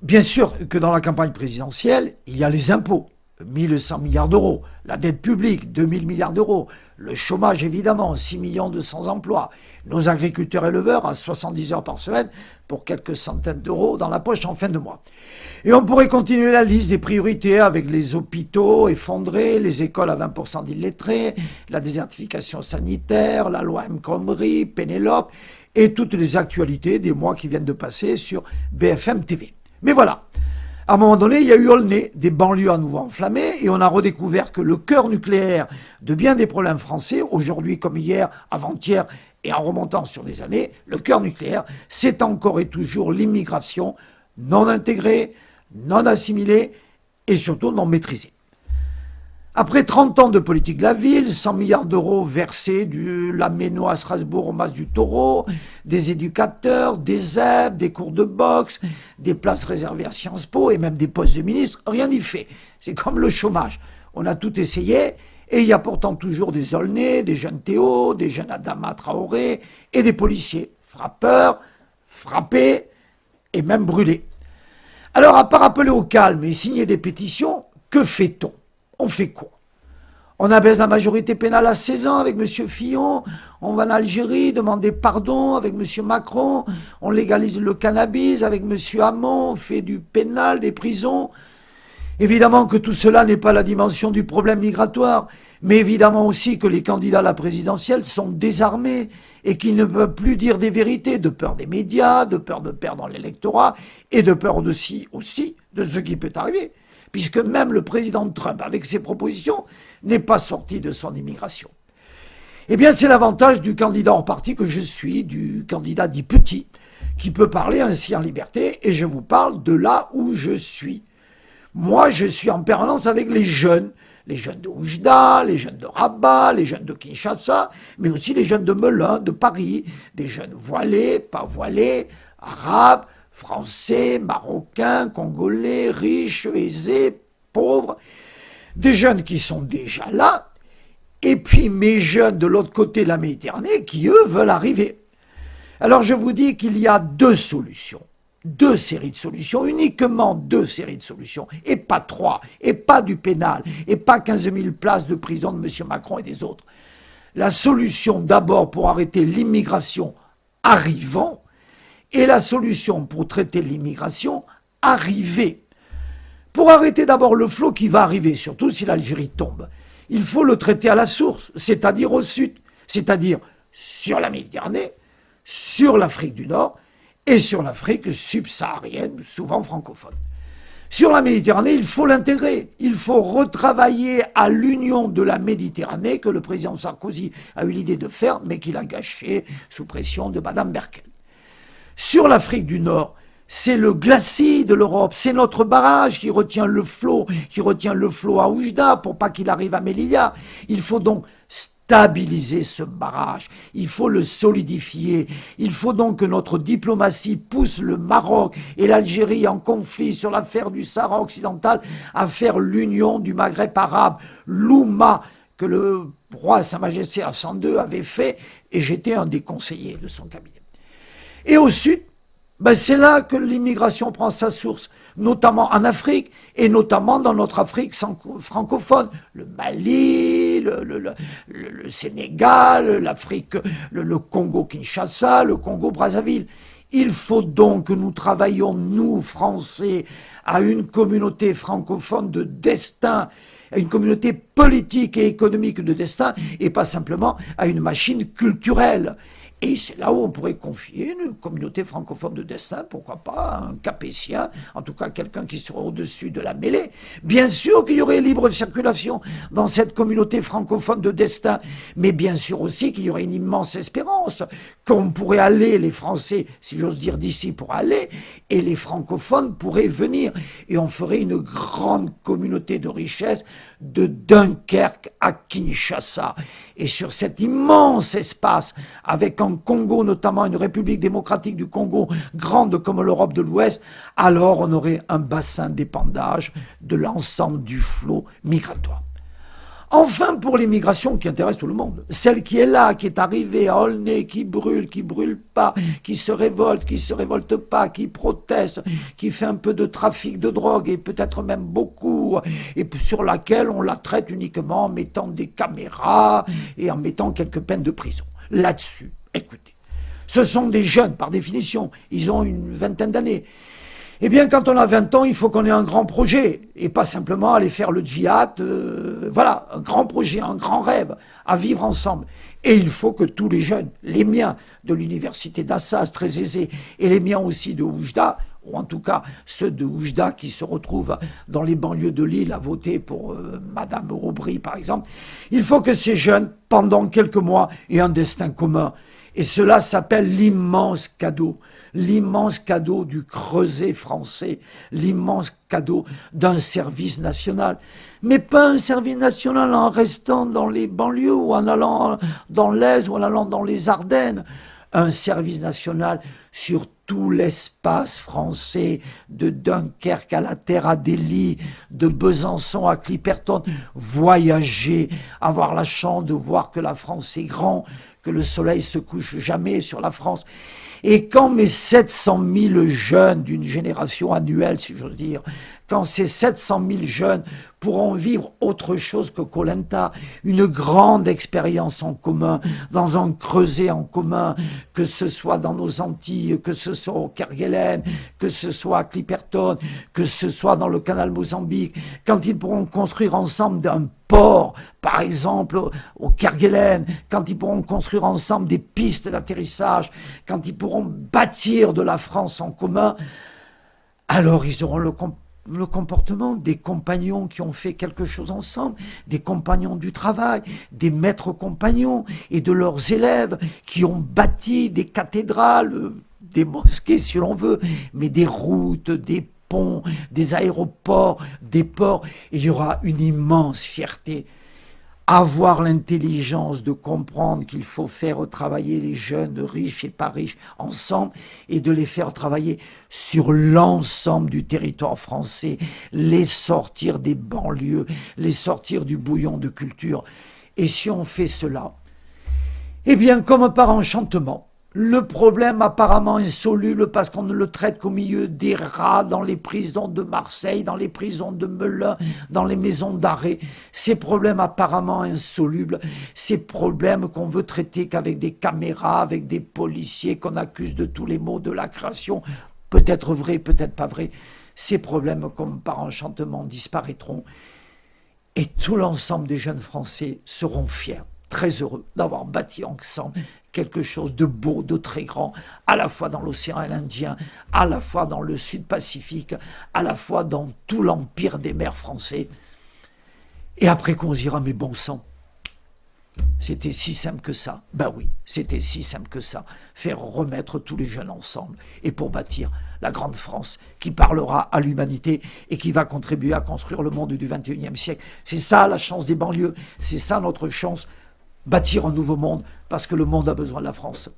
Bien sûr que dans la campagne présidentielle, il y a les impôts, 1100 milliards d'euros, la dette publique, 2000 milliards d'euros, le chômage évidemment, 6 200 000 emplois, nos agriculteurs éleveurs à 70 heures par semaine pour quelques centaines d'euros dans la poche en fin de mois. Et on pourrait continuer la liste des priorités avec les hôpitaux effondrés, les écoles à 20% d'illettrés, la désertification sanitaire, la loi El Khomri, Pénélope et toutes les actualités des mois qui viennent de passer sur BFM TV. Mais voilà, à un moment donné, il y a eu Aulnay, des banlieues à nouveau enflammées, et on a redécouvert que le cœur nucléaire de bien des problèmes français, aujourd'hui comme hier, avant-hier, et en remontant sur des années, le cœur nucléaire, c'est encore et toujours l'immigration non intégrée, non assimilée, et surtout non maîtrisée. Après 30 ans de politique de la ville, 100 milliards d'euros versés du Laméno à Strasbourg au Mas du Taureau, des éducateurs, des aides, des cours de boxe, des places réservées à Sciences Po et même des postes de ministre, rien n'y fait. C'est comme le chômage. On a tout essayé et il y a pourtant toujours des Aulnay, des jeunes Théo, des jeunes Adama Traoré et des policiers, frappeurs, frappés et même brûlés. Alors à part appeler au calme et signer des pétitions, que fait-on ? On fait quoi? On abaisse la majorité pénale à 16 ans avec M. Fillon, on va en Algérie demander pardon avec M. Macron, on légalise le cannabis avec M. Hamon, on fait du pénal, des prisons. Évidemment que tout cela n'est pas la dimension du problème migratoire, mais évidemment aussi que les candidats à la présidentielle sont désarmés et qu'ils ne peuvent plus dire des vérités, de peur des médias, de peur de perdre l'électorat et de peur aussi de ce qui peut arriver. Puisque même le président Trump, avec ses propositions, n'est pas sorti de son immigration. Eh bien, c'est l'avantage du candidat hors parti que je suis, du candidat dit petit, qui peut parler ainsi en liberté, et je vous parle de là où je suis. Moi, je suis en permanence avec les jeunes de Oujda, les jeunes de Rabat, les jeunes de Kinshasa, mais aussi les jeunes de Melun, de Paris, des jeunes voilés, pas voilés, arabes, Français, Marocains, Congolais, riches, aisés, pauvres, des jeunes qui sont déjà là, et puis mes jeunes de l'autre côté de la Méditerranée qui, eux, veulent arriver. Alors je vous dis qu'il y a deux solutions, deux séries de solutions, uniquement deux séries de solutions, et pas trois, et pas du pénal, et pas 15 000 places de prison de M. Macron et des autres. La solution d'abord pour arrêter l'immigration arrivant, et la solution pour traiter l'immigration arrivée. Pour arrêter d'abord le flot qui va arriver, surtout si l'Algérie tombe, il faut le traiter à la source, c'est-à-dire au sud, c'est-à-dire sur la Méditerranée, sur l'Afrique du Nord et sur l'Afrique subsaharienne, souvent francophone. Sur la Méditerranée, il faut l'intégrer. Il faut retravailler à l'union de la Méditerranée que le président Sarkozy a eu l'idée de faire, mais qu'il a gâché sous pression de Mme Merkel. Sur l'Afrique du Nord, c'est le glacis de l'Europe, c'est notre barrage qui retient le flot à Oujda pour pas qu'il arrive à Melilla. Il faut donc stabiliser ce barrage, il faut le solidifier, il faut donc que notre diplomatie pousse le Maroc et l'Algérie en conflit sur l'affaire du Sahara occidental à faire l'union du Maghreb arabe, l'Oumma, que le roi Sa Majesté Hassan II avait fait, et j'étais un des conseillers de son cabinet. Et au sud, c'est là que l'immigration prend sa source, notamment en Afrique, et notamment dans notre Afrique francophone. Le Mali, le Sénégal, l'Afrique, le Congo-Kinshasa, le Congo-Brazzaville. Il faut donc que nous travaillions, nous, Français, à une communauté francophone de destin, à une communauté politique et économique de destin, et pas simplement à une machine culturelle. Et c'est là où on pourrait confier une communauté francophone de destin, pourquoi pas, un Capétien, en tout cas quelqu'un qui serait au-dessus de la mêlée. Bien sûr qu'il y aurait libre circulation dans cette communauté francophone de destin, mais bien sûr aussi qu'il y aurait une immense espérance, qu'on pourrait aller, les Français, si j'ose dire d'ici, pour aller, et les francophones pourraient venir. Et on ferait une grande communauté de richesse de Dunkerque à Kinshasa. Et sur cet immense espace, avec un Congo, notamment une République démocratique du Congo, grande comme l'Europe de l'Ouest, alors on aurait un bassin d'épandage de l'ensemble du flot migratoire. Enfin, pour l'immigration qui intéresse tout le monde, celle qui est là, qui est arrivée à Aulnay, qui brûle pas, qui se révolte pas, qui proteste, qui fait un peu de trafic de drogue et peut-être même beaucoup, et sur laquelle on la traite uniquement en mettant des caméras et en mettant quelques peines de prison. Là-dessus, écoutez, ce sont des jeunes par définition, ils ont une vingtaine d'années. Eh bien, quand on a 20 ans, il faut qu'on ait un grand projet, et pas simplement aller faire le djihad, voilà, un grand projet, un grand rêve, à vivre ensemble. Et il faut que tous les jeunes, les miens de l'université d'Assas, très aisés, et les miens aussi de Oujda, ou en tout cas ceux de Oujda qui se retrouvent dans les banlieues de Lille à voter pour Madame Aubry, par exemple, il faut que ces jeunes, pendant quelques mois, aient un destin commun. Et cela s'appelle l'immense cadeau du creuset français, l'immense cadeau d'un service national. Mais pas un service national en restant dans les banlieues ou en allant dans l'Aisne ou en allant dans les Ardennes. Un service national sur tout l'espace français, de Dunkerque à la Terre Adélie, de Besançon à Clipperton, voyager, avoir la chance de voir que la France est grand, que le soleil se couche jamais sur la France. Et quand mes 700 000 jeunes d'une génération annuelle, si j'ose dire, quand ces 700 000 jeunes pourront vivre autre chose que Koh Lanta, une grande expérience en commun, dans un creuset en commun, que ce soit dans nos Antilles, que ce soit au Kerguelen, que ce soit à Clipperton, que ce soit dans le canal Mozambique, quand ils pourront construire ensemble un port, par exemple au Kerguelen, quand ils pourront construire ensemble des pistes d'atterrissage, quand ils pourront bâtir de la France en commun, alors ils auront le comportement des compagnons qui ont fait quelque chose ensemble, des compagnons du travail, des maîtres compagnons et de leurs élèves qui ont bâti des cathédrales, des mosquées si l'on veut, mais des routes, des ponts, des aéroports, des ports. Et il y aura une immense fierté. Avoir l'intelligence de comprendre qu'il faut faire travailler les jeunes riches et pas riches ensemble et de les faire travailler sur l'ensemble du territoire français, les sortir des banlieues, les sortir du bouillon de culture. Et si on fait cela, eh bien, comme par enchantement, le problème apparemment insoluble parce qu'on ne le traite qu'au milieu des rats dans les prisons de Marseille, dans les prisons de Melun, dans les maisons d'arrêt. Ces problèmes apparemment insolubles, ces problèmes qu'on veut traiter qu'avec des caméras, avec des policiers qu'on accuse de tous les maux de la création, peut-être vrai, peut-être pas vrai. Ces problèmes, comme par enchantement, disparaîtront. Et tout l'ensemble des jeunes Français seront fiers, très heureux d'avoir bâti ensemble quelque chose de beau, de très grand, à la fois dans l'océan Indien, à la fois dans le Sud-Pacifique, à la fois dans tout l'empire des mers français. Et après qu'on se dira, mais bon sang, c'était si simple que ça. Ben oui, c'était si simple que ça. Faire remettre tous les jeunes ensemble et pour bâtir la grande France qui parlera à l'humanité et qui va contribuer à construire le monde du XXIe siècle. C'est ça la chance des banlieues, c'est ça notre chance. Bâtir un nouveau monde, parce que le monde a besoin de la France.